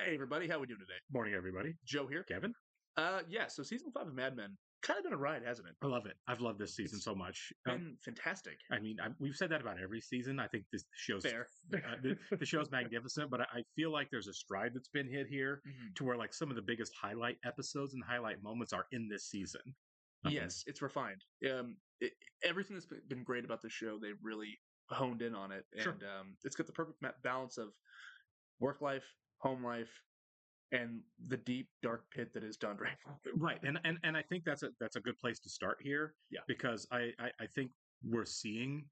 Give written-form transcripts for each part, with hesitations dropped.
Hey everybody, how we doing today? Morning, everybody. Joe here. Kevin, Yeah. So season 5 of Mad Men kind of been a ride, hasn't it? I love it. I've loved this season It's so much. been fantastic. We've said that about every season. I think this show's Fair. the show's magnificent, but I feel like there's a stride that's been hit here Mhm. to where like some of the biggest highlight episodes and highlight moments are in this season. Um, Yes, it's refined. Everything that's been great about the show, they really honed in on it, Sure. and it's got the perfect balance of work life, home life, and the deep dark pit that is Don Draper. Right, and I think that's a good place to start here. Yeah. Because I think we're seeing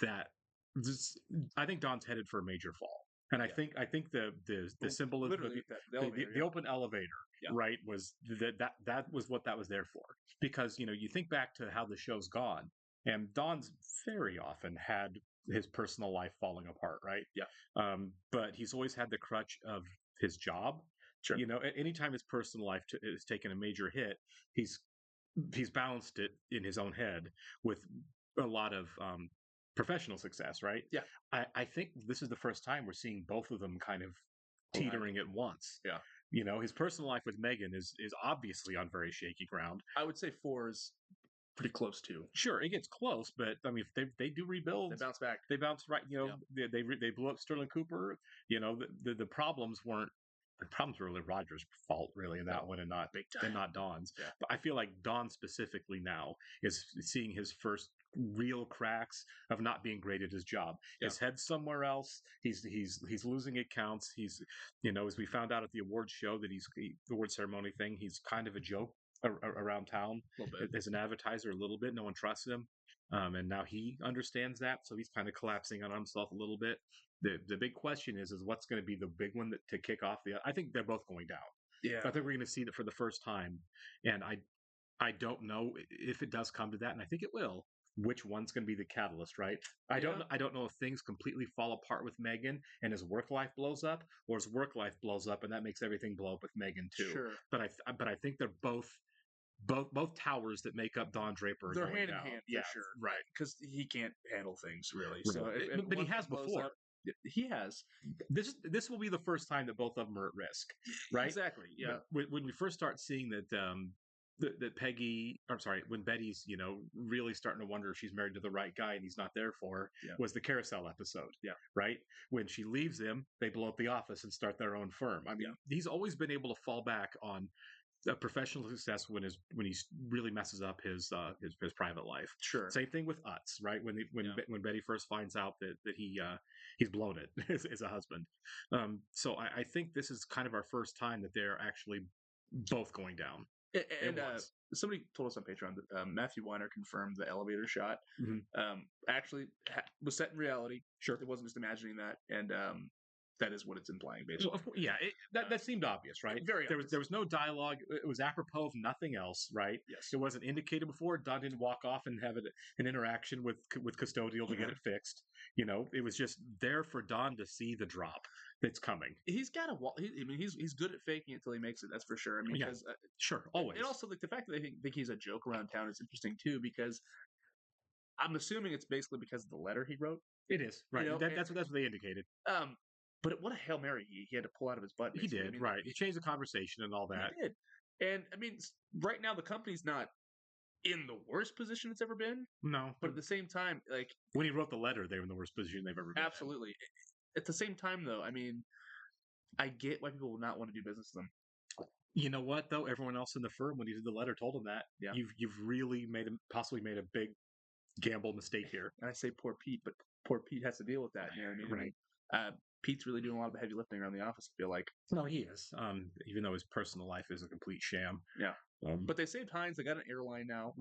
that this, I think Don's headed for a major fall. And I Yeah. think the symbolism, Literally, the elevator. the open elevator, Yeah. right, was that was what that was there for. Because you think back to how the show's gone, and Don's very often had his personal life falling apart, right? Yeah. But he's always had the crutch of his job. Sure. Anytime his personal life has taken a major hit, he's he's balanced it in his own head with a lot of professional success, right? Yeah. I think this is the first time we're seeing both of them kind of teetering at once. Yeah. His personal life with Megan is obviously on very shaky ground. I would say 4 is pretty close to. Sure, it gets close, but I mean, if they do rebuild, They bounce back. they bounce right. Yeah. They blew up Sterling Cooper. The problems weren't. The problems were really Rogers' fault, really, in that No, one, and not big time. Don's. Yeah. But I feel like Don specifically now is seeing his first real cracks of not being great at his job. Yeah. His head's somewhere else. He's losing accounts. As we found out at the awards show that the award ceremony thing, he's kind of a joke around town A little bit. as an advertiser a little bit. No one trusts him. And now he understands that, so he's kind of collapsing on himself a little bit. The big question is what's going to be the big one to kick off the. I think they're both going down. Yeah. I think we're going to see that for the first time, and I don't know if it does come to that, and I think it will. Which one's going to be the catalyst, right? I don't know if things completely fall apart with Megan and his work life blows up, or his work life blows up and that makes everything blow up with Megan too. Sure. But I think they're both towers that make up Don Draper. They're going hand in down. hand, Yeah, for sure. right. Because he can't handle things really. Right. So, But he has blows before. up- he has. This will be the first time that both of them are at risk, right? Exactly. Yeah. When we first start seeing that Peggy, I'm sorry, when Betty's really starting to wonder if she's married to the right guy and he's not there for her, Yeah. was the carousel episode. Yeah. Right. When she leaves him, they blow up the office and start their own firm. I mean, he's always been able to fall back on professional success when he really messes up his private life. Sure. Same thing with Utz, right? When Betty first finds out that he's blown it as a husband. So I think this is kind of our first time that they're actually both going down. And somebody told us on Patreon that Matthew Weiner confirmed the elevator shot actually was set in reality. Sure. It wasn't just imagining that, and that is what it's implying, basically. Well, yeah, that seemed obvious, right? Very there obvious. was no dialogue. It was apropos of nothing else, right? Yes. It wasn't indicated before. Don didn't walk off and have an interaction with custodial to get it fixed. It was just there for Don to see the drop that's coming. He's got a wall. He's good at faking it until he makes it. That's for sure. I mean, Yeah. because Sure, always. and also like the fact that they think he's a joke around town is interesting too, because I'm assuming it's basically because of the letter he wrote. It is right. That's what they indicated. But what a Hail Mary he had to pull out of his butt. He basically. did, I mean, right. He changed the conversation and all that. He did. And I mean, right now the company's not in the worst position it's ever been. No, But at the same time, like when he wrote the letter, they were in the worst position they've ever been. Absolutely. At the same time, though, I mean, I get why people will not want to do business with them. You know what, though? Everyone else in the firm, when he did the letter, told him that. Yeah. You've really possibly made a big gamble mistake here. And I say poor Pete, but poor Pete has to deal with that. You know what I mean? Right. Pete's really doing a lot of the heavy lifting around the office, I feel like. No, he is. Even though his personal life is a complete sham. Yeah. But they saved Heinz. They got an airline now.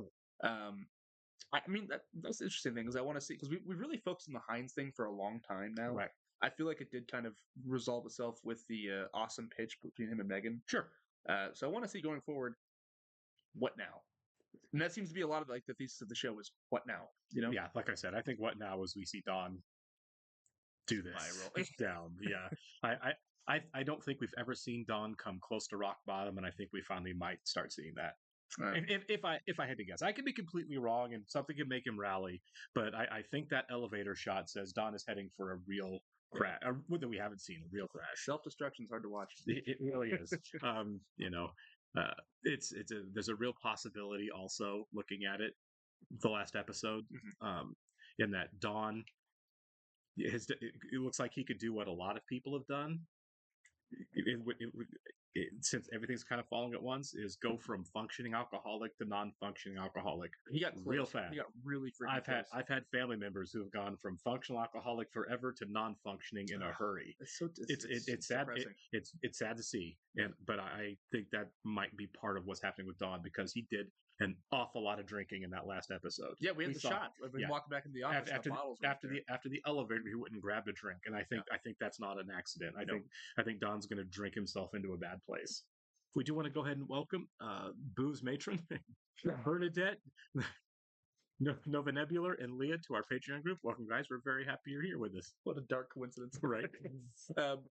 I mean, that's the interesting thing, is I want to see, because we really focused on the Heinz thing for a long time now. Right. I feel like it did kind of resolve itself with the awesome pitch between him and Megan. Sure. So I want to see going forward, what now? And that seems to be a lot of like the thesis of the show is what now? Yeah, like I said, I think what now is we see Don do this Spiral. down. Yeah. I don't think we've ever seen Don come close to rock bottom, and I think we finally might start seeing that. If I had to guess, I could be completely wrong, and something could make him rally. But I think that elevator shot says Don is heading for a real crash that we haven't seen, a real crash. Self-destruction's hard to watch. It really is. You know, there's a real possibility also looking at it, the last episode, in that Dawn, it looks like he could do what a lot of people have done. Since everything's kind of falling at once, is go from functioning alcoholic to non-functioning alcoholic. He got real close. fast. He got really freaking close. I've had family members who have gone from functional alcoholic forever to non-functioning in a hurry. It's sad. It's sad to see, but I think that might be part of what's happening with Dawn, because he did an awful lot of drinking in that last episode. Yeah, we had the shot. We walked back into the office. After the elevator, he wouldn't grab a drink, and I think that's not an accident. I think Don's going to drink himself into a bad place. We do want to go ahead and welcome Booze Matron, Bernadette, Nova Nebular, and Leah to our Patreon group. Welcome, guys. We're very happy you're here with us. What a dark coincidence. Right.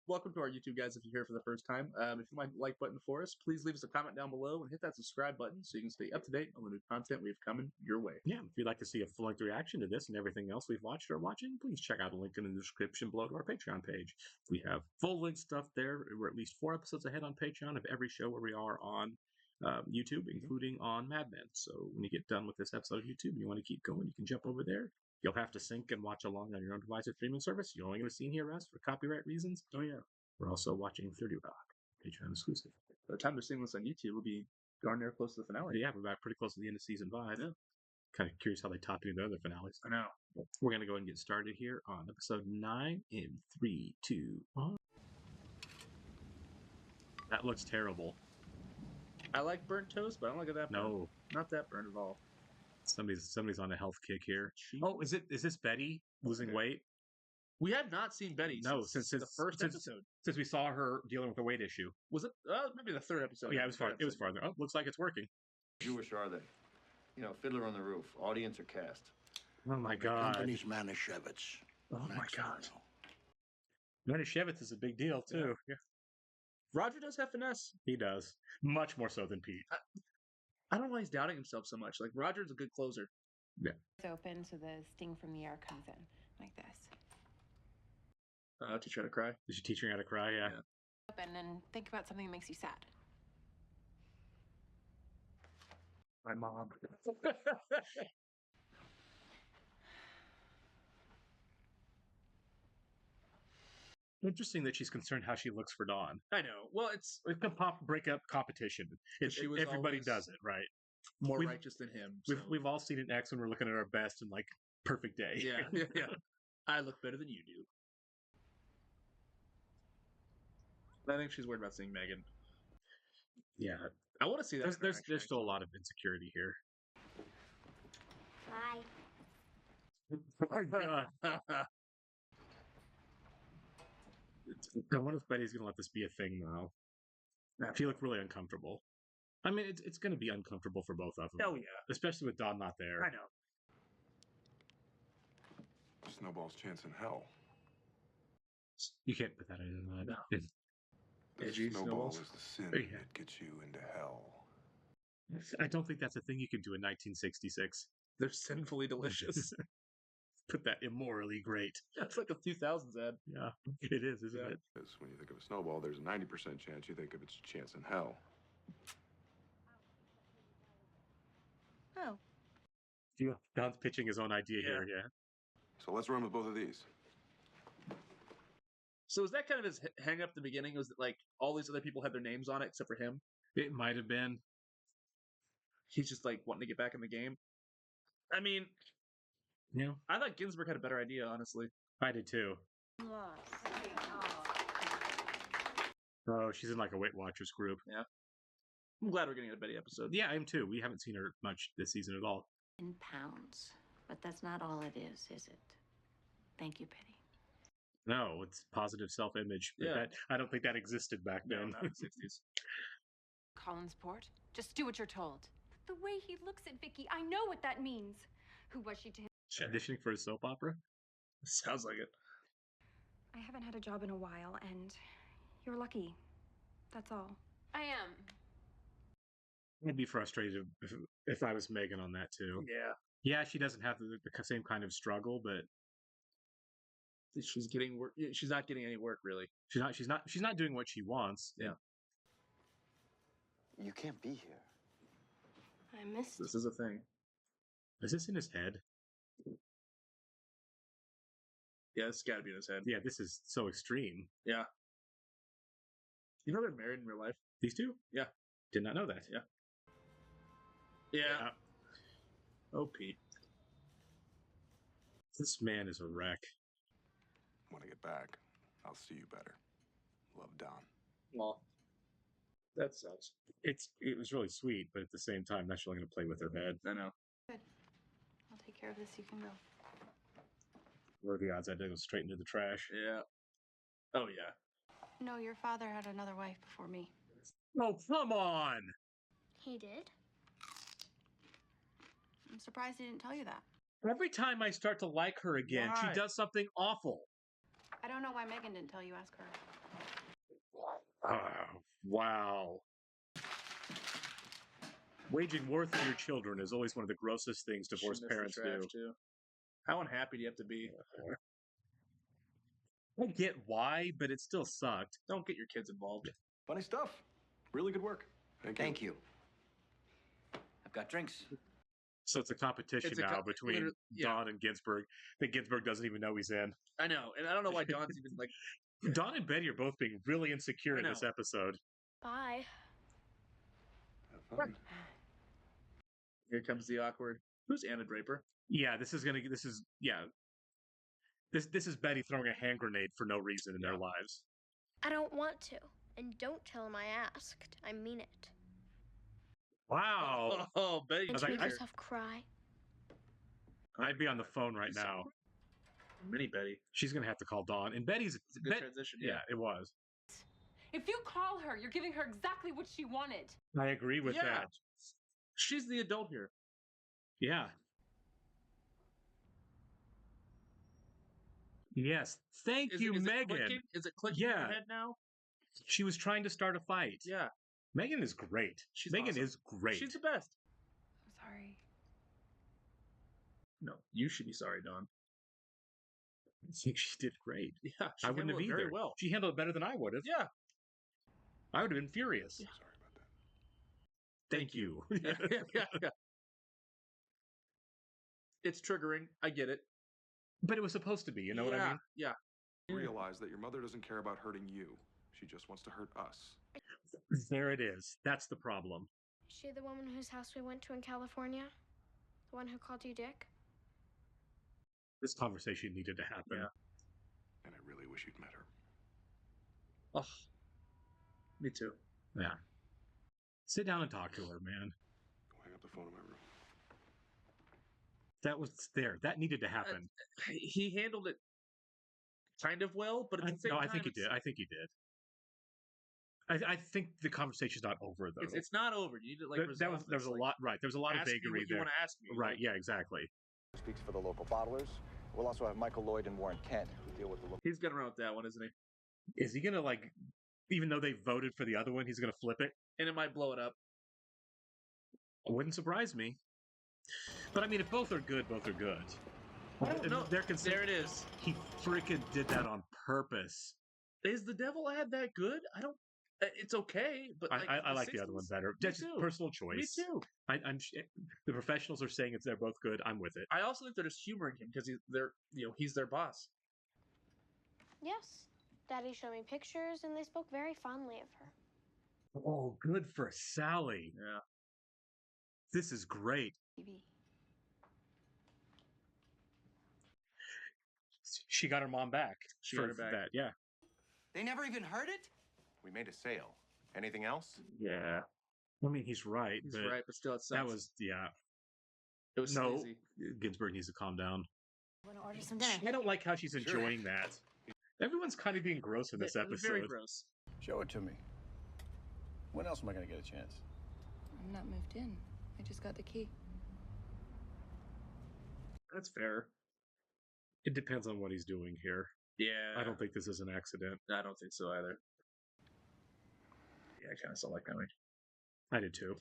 Welcome to our YouTube, guys, if you're here for the first time. If you mind the like button for us, please leave us a comment down below and hit that subscribe button so you can stay up to date on the new content we have coming your way. Yeah, if you'd like to see a full-length reaction to this and everything else we've watched or watching, please check out the link in the description below to our Patreon page. We have full-length stuff there. We're at least 4 episodes ahead on Patreon of every show where we are on YouTube, including on Mad Men. So when you get done with this episode of YouTube and you want to keep going, you can jump over there. You'll have to sync and watch along on your own device or streaming service. You're only going to see and hear us for copyright reasons. Oh, yeah. We're also watching 30 Rock, Patreon exclusive. By the time they're seeing this on YouTube, we'll be darn near close to the finale. Yeah, we're back pretty close to the end of season 5. Yeah. Kind of curious how they top any of the other finales. I know. We're going to go ahead and get started here on episode 9 in 3, 2, 1. That looks terrible. I like burnt toast, but I don't like it that burnt. No. Not that burnt at all. Somebody's on a health kick here. Oh, is this Betty losing weight? We have not seen Betty since the first episode. Since we saw her dealing with a weight issue. Was it? Maybe the third episode. Oh, yeah, it was farther. Oh, looks like it's working. Jewish are they? You know, Fiddler on the Roof, audience or cast? Oh my God. Company's Manischewitz. Oh my God. Manischewitz is a big deal too. Yeah. Roger does have finesse. He does. Much more so than Pete. I don't know why he's doubting himself so much. Like, Roger's a good closer. Yeah. It's open so the sting from the air comes in, like this. Teach her how to cry. Did you teach her how to cry? Yeah. Open and think about something that makes you sad. My mom. Interesting that she's concerned how she looks for Dawn. I know. Well, it's a breakup competition. Everybody does it, right? More righteous than him. So. We've all seen an X when we're looking at our best and like perfect day. Yeah. I look better than you do. I think she's worried about seeing Megan. Yeah, I want to see that. There's still a lot of insecurity here. Bye. I wonder if Betty's gonna let this be a thing now. She looked really uncomfortable. I mean, it's gonna be uncomfortable for both of them. Hell yeah, especially with Dawn not there. I know. Snowball's chance in hell. You can't put that in that. No. The snowball is the sin Yeah. that gets you into hell. I don't think that's a thing you can do in 1966. They're sinfully delicious. Put that immorally great. That's like a 2000s ad. Yeah, it is, isn't it? Because when you think of a snowball, there's a 90% chance you think of its chance in hell. Oh. Don's pitching his own idea here, yeah. So let's run with both of these. So is that kind of his hang up at the beginning? Was that like all these other people had their names on it except for him? It might have been. He's just like wanting to get back in the game. I mean, yeah. I thought Ginsburg had a better idea, honestly. I did too. Oh, she's in like a Weight Watchers group. Yeah. I'm glad we're getting a Betty episode. Yeah, I am too. We haven't seen her much this season at all. In pounds. But that's not all it is it? Thank you, Penny. No, it's positive self-image. Yeah. I don't think that existed back then. No, not in the 60s. Collinsport, just do what you're told. The way he looks at Vicky, I know what that means. Who was she to him? Auditioning for a soap opera? Sounds like it. I haven't had a job in a while, and you're lucky. That's all. I am. I'd be frustrated if I was Megan on that too. Yeah. Yeah, she doesn't have the same kind of struggle, but She's getting work. She's not getting any work really. She's not doing what she wants. Yeah. You can't be here. I missed This is a thing. Is this in his head? Yeah, this has got to be in his head. Yeah, this is so extreme. Yeah. You know they're married in real life. These two? Yeah. Did not know that. Yeah. Yeah. Oh, Pete. This man is a wreck. When I get back, I'll see you better. Love, Don. Well, that sucks. It was really sweet, but at the same time, that's really going to play with her head. I know. I'll take care of this. You can go. What are the odds that go straight into the trash? Yeah. Oh yeah. No, your father had another wife before me. Oh, come on! He did? I'm surprised he didn't tell you that. Every time I start to like her again, Why? she does something awful. I don't know why Megan didn't tell you. Ask her. Oh, wow. Waging war for your children is always one of the grossest things divorced She missed the parents trash, do. too. How unhappy do you have to be? I get why, but it still sucked. Don't get your kids involved. Funny stuff. Really good work. Thank you. I've got drinks. So it's a competition It's a now between literally- yeah. Don and Ginsburg that Ginsburg doesn't even know he's in. I know, and I don't know why Don's even like. Don and Betty are both being really insecure I in this know. episode. Bye. Have fun. Here comes the awkward. Who's Anna Draper? Yeah, this is Betty throwing a hand grenade for no reason in their lives. I don't want to. And don't tell him I asked. I mean it. Wow. Oh, Betty. And was to like, make I- yourself cry. I'd be on the phone right now. Mini Betty. She's gonna have to call Dawn. And Betty's It's a good transition. yeah, it was. If you call her, you're giving her exactly what she wanted. I agree with Yeah. that. She's the adult here. Yeah. Yes. Thank you, is it Megan. clicking? Is it clicking in Yeah. your head now? She was trying to start a fight. Yeah. Megan is great. She's Megan awesome. is great. She's the best. I'm sorry. No, you should be sorry, Dawn. I think she did great. Yeah, she I wouldn't have handled it either. very well. She handled it better than I would have. Yeah. I would have been furious. Sorry about that. Thank you. Yeah. It's triggering. I get it. But it was supposed to be, you know what I mean? Yeah. Realize that your mother doesn't care about hurting you. She just wants to hurt us. There it is. That's the problem. Is she the woman whose house we went to in California? The one who called you Dick? This conversation needed to happen. Yeah. And I really wish you'd met her. Oh, me too. Yeah. Sit down and talk to her, man. Go hang up the phone in my room. That was there. That needed to happen. He handled it kind of well, but at the same No, time, I think he did. I think he did. I think the conversation's not over though. It's not over. You need to like. there was a lot. Right. There was a lot of ask me vagary what you there. want to ask me. Right. Yeah. Exactly. Speaks for the local bottlers. We'll also have Michael Lloyd and Warren Kent who deal with the local. He's gonna run with that one, isn't he? Is he gonna like? Even though they voted for the other one, he's gonna flip it. And it might blow it up. It wouldn't surprise me. But I mean, if both are good, both are good. I don't know. They're There it is. He freaking did that on purpose. Is the Devil ad that good? I don't. It's okay, but like, I like the other one 60s? better. Me That's just too. personal choice. Me too. The professionals are saying they're both good. I'm with it. I also think they're just humoring him because he's their boss. Yes. Daddy showed me pictures and they spoke very fondly of her. Oh, good for Sally. Yeah. This is great. TV. She got her mom back. She for got her back. that. Yeah. They never even heard it? We made a sale. Anything else? Yeah. I mean, he's right. He's but right, but still, it sucks. that was it was no. sleazy. Ginsburg needs to calm down. Want to order some dinner? I don't like how she's Sure. enjoying that. Everyone's kind of being gross in this It was episode. very gross. Show it to me. When else am I going to get a chance? I'm not moved in. I just got the key. That's fair. It depends on what he's doing here. Yeah. I don't think this is an accident. I don't think so either. Yeah, I kind of saw that coming. I did too.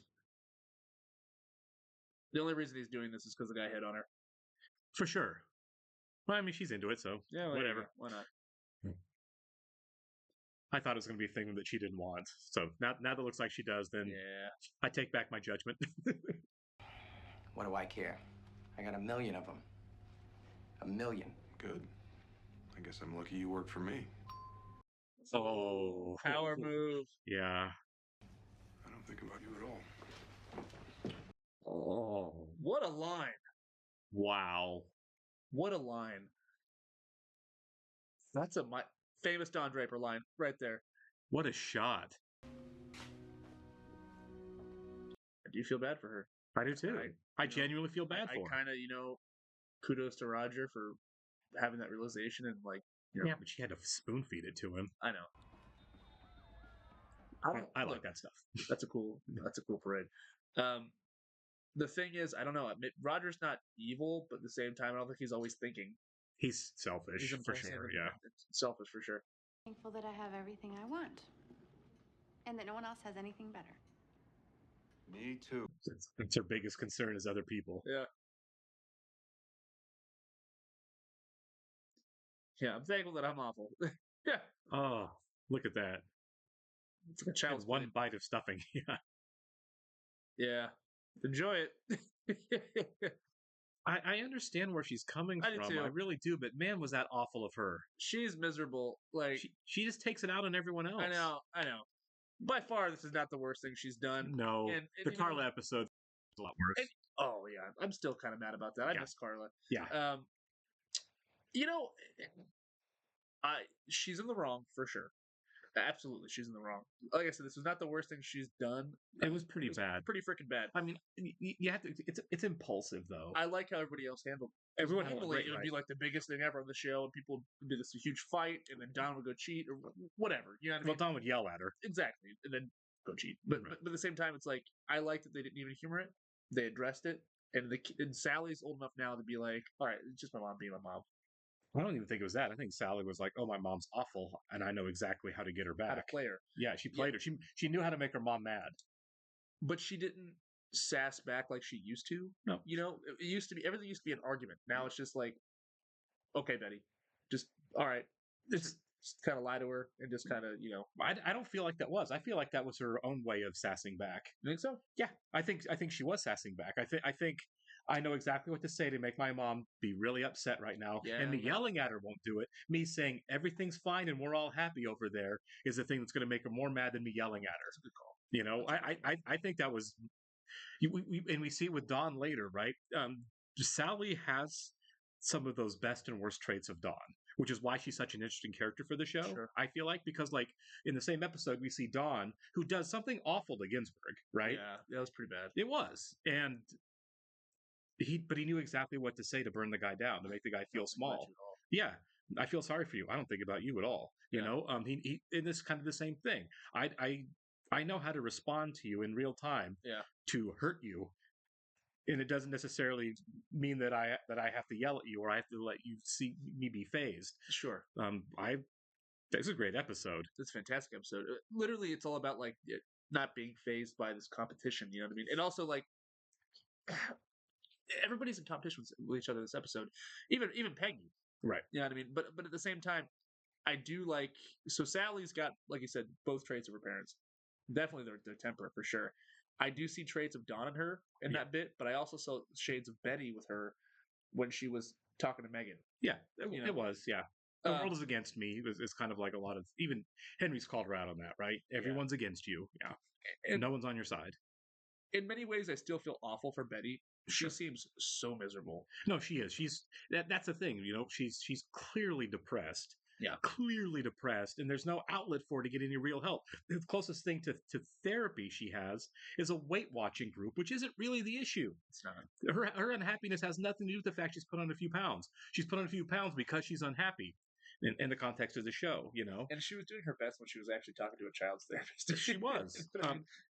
The only reason he's doing this is because the guy hit on her. For sure. Well, I mean, she's into it, so Yeah, whatever. Why not? I thought it was going to be a thing that she didn't want. So now that it looks like she does, then Yeah. I take back my judgment. What do I care? I got 1 million of them. 1 million. Good. I guess I'm lucky you work for me. Oh, Power move. yeah. I don't think about you at all. Oh, What a line. wow. What a line. That's a famous Don Draper line right there. What a shot. I do feel bad for her. I do too. I you know, genuinely feel bad I for her. kind of, kudos to Roger for having that realization and Yeah, but she had to spoon feed it to him. I know. I like look, that stuff. That's a cool parade. The thing is, I don't know. Roger's not evil, but at the same time, I don't think he's always thinking. He's selfish, He's for sure, yeah. It's selfish for sure. Thankful that I have everything I want. And that no one else has anything better. Me too. It's her biggest concern is other people. Yeah. Yeah, I'm thankful that I'm awful. Yeah. Oh, look at that. It's like a child's And one play. bite of stuffing. Yeah. Yeah. Enjoy it. I understand where she's coming I do from. too. I really do, but man, was that awful of her. She's miserable. Like, She just takes it out on everyone else. I know. By far, this is not the worst thing she's done. No, And the you know- Carla episode is a lot worse. And- oh yeah, I'm still kind of mad about that. I Yeah. miss Carla. Yeah. She's in the wrong for sure. Absolutely, she's in the wrong. Like I said, this was not the worst thing she's done. It was pretty bad. Pretty freaking bad. I mean, you have to. It's impulsive though. I like how everybody else handled it. Everyone handled Normally, it it would right. be like the biggest thing ever on the show, and people would do this huge fight, and then Don would go cheat or whatever. You know what I Well, mean? Don would yell at her. Exactly, and then go cheat. But, Right. but at the same time, it's like I like that they didn't even humor it. They addressed it, and Sally's old enough now to be like, all right, it's just my mom being my mom. I don't even think it was that. I think Sally was like, "Oh, my mom's awful, and I know exactly how to get her How to back." play her. Yeah, she played her. She knew how to make her mom mad. But she didn't sass back like she used to. No. It used to be everything used to be an argument. Now it's just like, okay, Betty, just all right. Just kind of lie to her and just kind of I don't feel like that was. I feel like that was her own way of sassing back. You think so? Yeah, I think she was sassing back. I think I know exactly what to say to make my mom be really upset right now. Yeah, and me yeah. yelling at her won't do it. Me saying everything's fine and we're all happy over there is the thing that's going to make her more mad than me yelling at her. That's a good call. I think that was. We see it with Dawn later, right? Sally has some of those best and worst traits of Dawn, which is why she's such an interesting character for the show. Sure. I feel like because in the same episode we see Dawn who does something awful to Ginsburg, right? Yeah, that was pretty bad. It was, and he knew exactly what to say to burn the guy down, to make the guy feel small. Yeah, I feel sorry for you. I don't think about you at all. You know, he and this is kind of the same thing. I know how to respond to you in real time. Yeah. To hurt you, and it doesn't necessarily mean that I have to yell at you or I have to let you see me be phased. Sure. This is a great episode. It's a fantastic episode. Literally, it's all about not being phased by this competition. You know what I mean? And also everybody's in competition with each other in this episode. Even Peggy. Right. You know what I mean? But at the same time, I do like. So Sally's got, like you said, both traits of her parents. Definitely their temper for sure. I do see traits of Dawn in her in that bit, but I also saw shades of Betty with her when she was talking to Megan. Yeah, it was. Yeah. The world is against me. It's kind of like a lot of, even Henry's called her out on that, right? Everyone's against you. Yeah. And no one's on your side. In many ways, I still feel awful for Betty. Sure. She seems so miserable. No, she is. That's the thing. She's clearly depressed. Yeah. Clearly depressed, and there's no outlet for her to get any real help. The closest thing to therapy she has is a Weight Watching group, which isn't really the issue. It's not. Her unhappiness has nothing to do with the fact she's put on a few pounds. She's put on a few pounds because she's unhappy. In the context of the show, And she was doing her best when she was actually talking to a child's therapist. She was.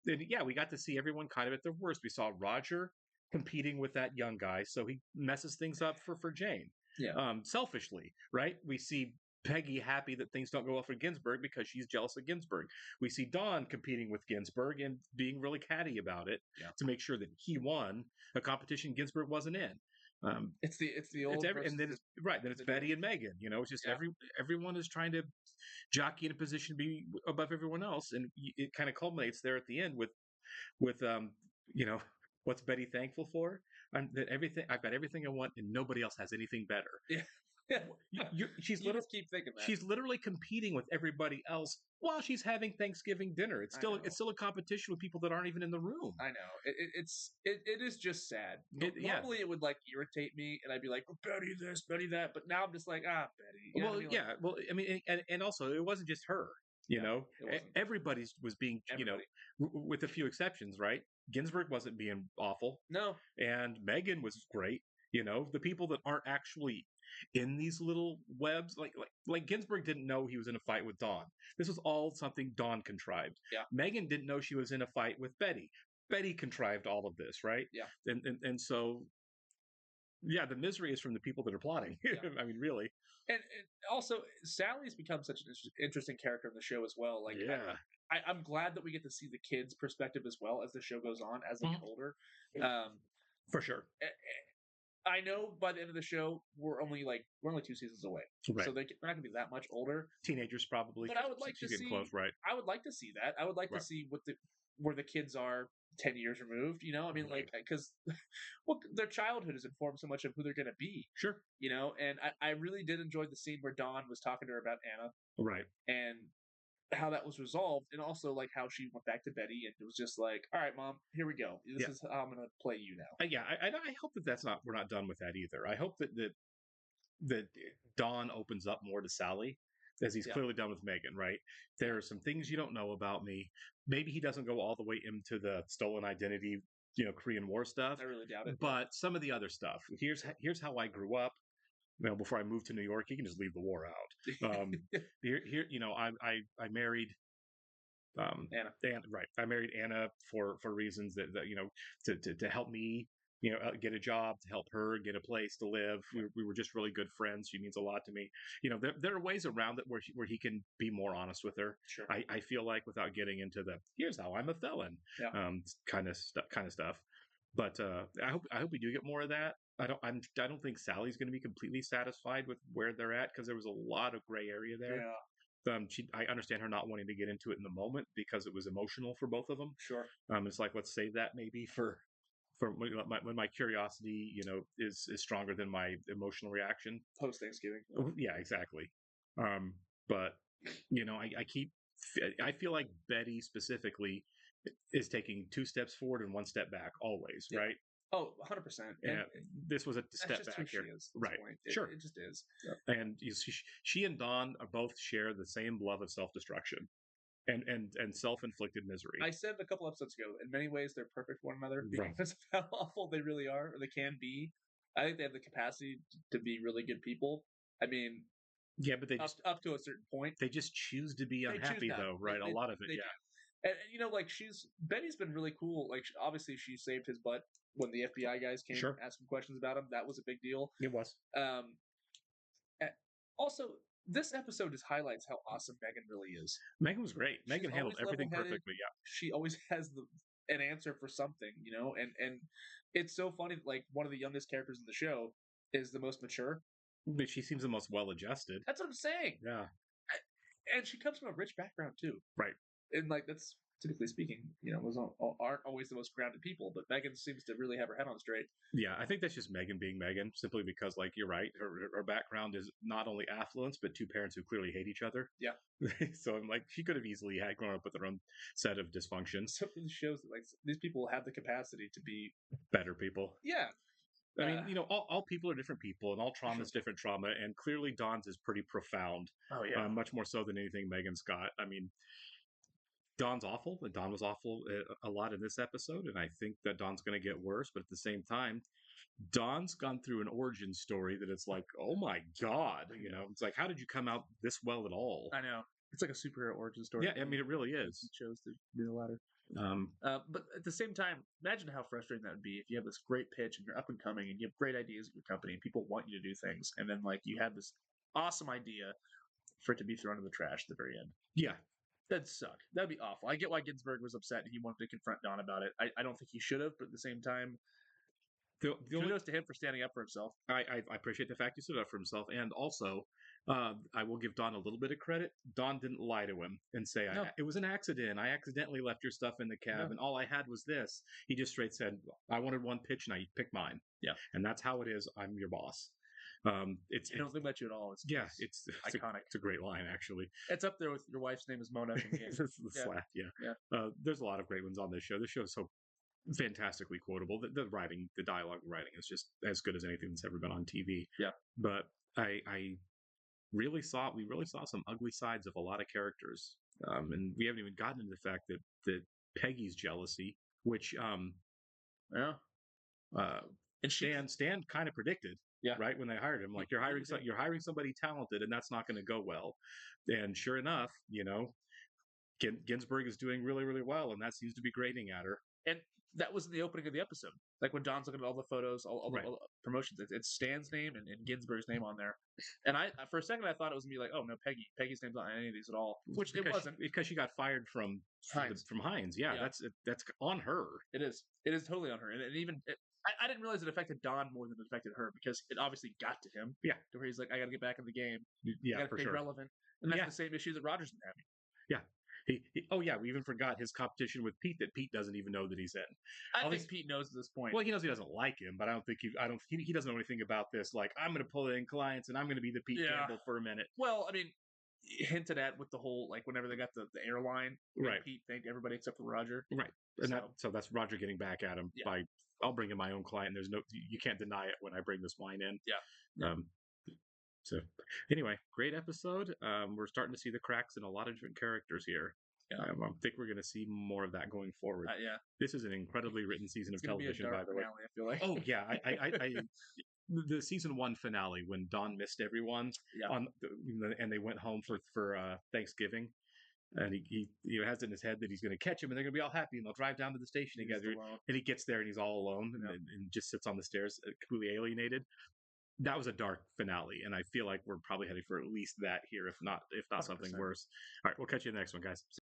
We got to see everyone kind of at their worst. We saw Roger competing with that young guy, so he messes things up for Jane. Yeah. Selfishly, right? We see Peggy happy that things don't go well for Ginsburg because she's jealous of Ginsburg. We see Dawn competing with Ginsburg and being really catty about it to make sure that he won a competition Ginsburg wasn't in. It's the old It's every, versus and then it's right. Then it's the Betty new. and Megan. You know, it's just Yeah. everyone is trying to jockey in a position to be above everyone else, and it kind of culminates there at the end with you know, what's Betty thankful for? That everything I've got everything I want, and nobody else has anything better. Yeah. She's You just keep thinking that. she's literally competing with everybody else while she's having Thanksgiving dinner. It's I still know. it's still a competition with people that aren't even in the room. I know it is just sad. Yeah. Normally it would like irritate me, and I'd be like, oh, Betty this, Betty that, but now I'm just like, Betty. You know Well, what I mean? yeah. Like, Well, I mean, and also it wasn't just her. You Yeah, know, it wasn't. everybody was being, Everybody. with a few exceptions, right? Ginsburg wasn't being awful, No, and Megan was great. You know, the people that aren't actually in these little webs, like Ginsburg didn't know he was in a fight with Dawn. This was all something Dawn contrived. Yeah. Megan didn't know she was in a fight with Betty. Betty contrived all of this, right? Yeah. And so, yeah, the misery is from the people that are plotting. Yeah. I mean, really. and also Sally's become such an interesting character in the show as well. Like, Yeah. I'm glad that we get to see the kids' perspective as well as the show goes on as they get older. For sure. I know by the end of the show we're only 2 seasons away, Right. so they're not going to be that much older. Teenagers probably. But I would like to She's getting see. close, right? I would like to see that. I would like Right. to see where the kids are 10 years removed. You know, I mean, Right. because well, their childhood has informed so much of who they're going to be. Sure. You know, and I really did enjoy the scene where Dawn was talking to her about Anna Right. and how that was resolved, and also like how she went back to Betty and it was just like, all right, Mom, here we go. This Yeah. is how I'm going to play you now. Yeah, I hope that we're not done with that either. I hope that Dawn opens up more to Sally, as he's Yeah. clearly done with Megan. Right? There are some things you don't know about me. Maybe he doesn't go all the way into the stolen identity, Korean War stuff. I really doubt it. But some of the other stuff. Here's how I grew up. Before I moved to New York, you can just leave the war out. Here, I married Anna. Right. I married Anna for reasons that to help me, get a job, to help her get a place to live. We were just really good friends. She means a lot to me. There are ways around it where he can be more honest with her. Sure. I feel like, without getting into the here's how I'm a felon, Yeah. kind of stuff. But I hope we do get more of that. I don't think Sally's going to be completely satisfied with where they're at, because there was a lot of gray area there. Yeah. I understand her not wanting to get into it in the moment because it was emotional for both of them. Sure. It's like, let's save that maybe for when my curiosity, is stronger than my emotional reaction. Post Thanksgiving. Yeah, exactly. But I feel like Betty specifically is taking 2 steps forward and 1 step back always, Yeah. right? Oh, 100%. Yeah, this was a That's step just back who here. she is at this Right. point. Sure. It just is. And she and Dawn are both share the same love of self-destruction and self-inflicted misery. I said a couple episodes ago, in many ways they're perfect for one another Right. because of how awful they really are, or they can be. I think they have the capacity to be really good people. I mean, Yeah, but they up to a certain point. they just choose to be They choose unhappy, not. though, right? They- A lot of it, they yeah. do. And like Betty's been really cool. Like obviously she saved his butt when the FBI guys came Sure. asking questions about him. That was a big deal. It was. Also, this episode just highlights how awesome Megan really is. Megan was great. Megan handled always everything level-headed. perfectly. Yeah. She always has an answer for something, and it's so funny that, like, one of the youngest characters in the show is the most mature. But she seems the most well-adjusted. That's what I'm saying. Yeah. And she comes from a rich background too. Right. And like that's typically speaking, those aren't always the most grounded people, but Megan seems to really have her head on straight. Yeah, I think that's just Megan being Megan, simply because, like, you're right, her background is not only affluence, but 2 parents who clearly hate each other. Yeah. So I'm like, she could have easily had grown up with her own set of dysfunctions. So it shows that like these people have the capacity to be Better people. yeah. I mean, all people are different people, and all trauma is different trauma, and clearly Dawn's is pretty profound. Oh yeah. Much more so than anything Megan's got. I mean, Dawn's awful, and Dawn was awful a lot in this episode, and I think that Dawn's going to get worse, but at the same time, Dawn's gone through an origin story that it's like, oh my God, it's like, how did you come out this well at all? I know. It's like a superhero origin story. Yeah, I mean, it really is. It chose to be the latter. Um, But at the same time, imagine how frustrating that would be if you have this great pitch and you're up and coming and you have great ideas at your company and people want you to do things, and then like you have this awesome idea for it to be thrown in the trash at the very end. yeah, That'd suck. That'd be awful. I get why Ginsburg was upset and he wanted to confront Don about it. I don't think he should have, but at the same time, The only Kudos to him for standing up for himself. I appreciate the fact he stood up for himself, and also I will give Don a little bit of credit. Don didn't lie to him and say No. it was an accident. I accidentally left your stuff in the cab, No. and all I had was this. He just straight said, "I wanted one pitch, and I picked mine." Yeah. And that's how it is. I'm your boss. It's I don't think about you at all. It's it's iconic. It's a great line, actually. It's up there with your wife's name is Mona. From the game. This is the slap, yeah. There's a lot of great ones on this show. This show is so fantastically quotable. The writing, the dialogue writing is just as good as anything that's ever been on TV. Yeah. But we really saw some ugly sides of a lot of characters. And we haven't even gotten into the fact that Peggy's jealousy, which Yeah. and Stan kind of predicted. Yeah. Right when they hired him, like you're hiring somebody talented, and that's not going to go well. And sure enough, Ginsburg is doing really, really well, and that seems to be grating at her. And that was in the opening of the episode. Like when Don's looking at all the photos, all the promotions, it's Stan's name and Ginsburg's name on there. And I, for a second, I thought it was gonna be like, oh no, Peggy's name's not on any of these at all, which it wasn't, because she got fired from Heinz. Yeah, that's on her. It is totally on her, and even I didn't realize it affected Don more than it affected her, because it obviously got to him. Yeah, to where he's like, I got to get back in the game. Yeah, I got to for stay sure. relevant, and that's the same issue that Roger's been having. Yeah. We even forgot his competition with Pete that Pete doesn't even know that he's in. I think Pete knows at this point. Well, he knows he doesn't like him, but he doesn't know anything about this. Like, I'm going to pull in clients and I'm going to be the Pete Campbell for a minute. Well, I mean, hinted at with the whole, like, whenever they got the airline, right? Pete thanked everybody except for Roger, right? And so that's Roger getting back at him by, I'll bring in my own client. And you can't deny it when I bring this wine in. Yeah. So anyway, great episode. We're starting to see the cracks in a lot of different characters here. Yeah. I think we're going to see more of that going forward. Yeah. This is an incredibly written season of television, by the way. Finale, I feel like. Oh yeah, the season 1 finale when Don missed everyone and they went home for Thanksgiving. And he has it in his head that he's going to catch him and they're going to be all happy and they'll drive down to the station together. And he gets there and he's all alone and just sits on the stairs, completely alienated. That was a dark finale, and I feel like we're probably heading for at least that here, if not 100%. Something worse. All right, we'll catch you in the next one, guys.